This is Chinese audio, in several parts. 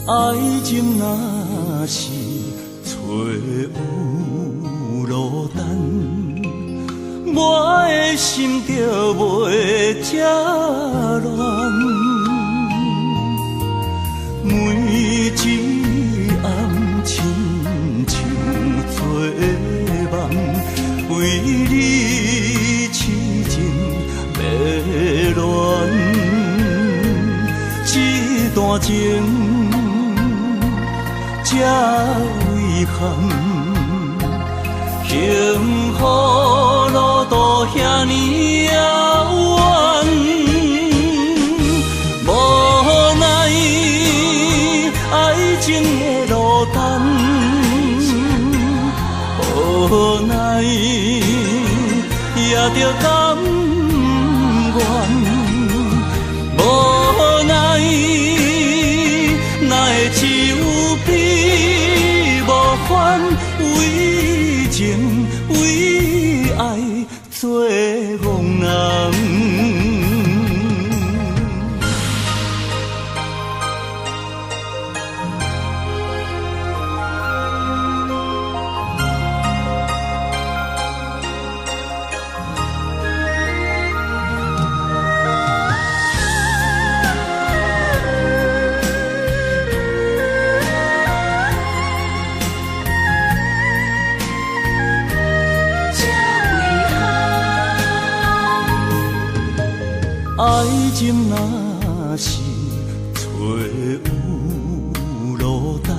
爱情若是找有落单，我的心就袂这乱。每一暗亲像做梦，为你痴情迷乱，这段情。这遗憾，幸福路途遐尼遥远，无奈爱情的落单，无奈也着甘愿，无奈哪会只有为情为爱做憨人。爱情若是找有落单，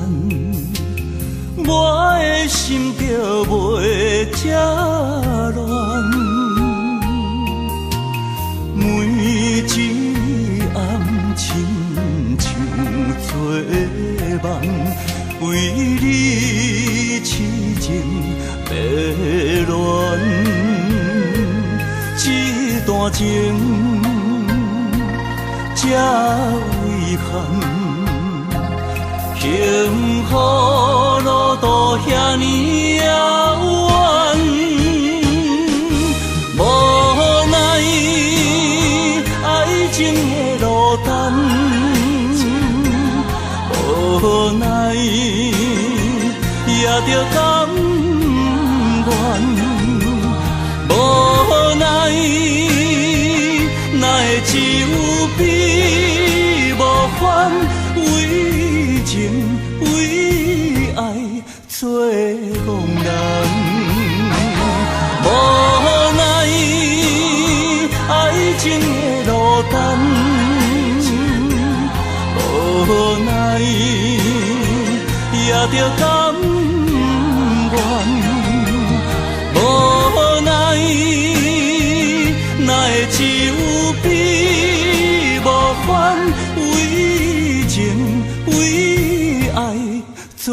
我的心就袂这乱。每一暗亲像做梦，为你痴情迷乱，这段情。这遗憾，幸福路途遐尼遥远，无奈爱情的落单，无奈也着甘愿，无奈哪会只有比无烦，为情为爱做憨人，无奈爱情的落单，无奈也着甘愿，无奈哪会只有比无烦，为情为爱做。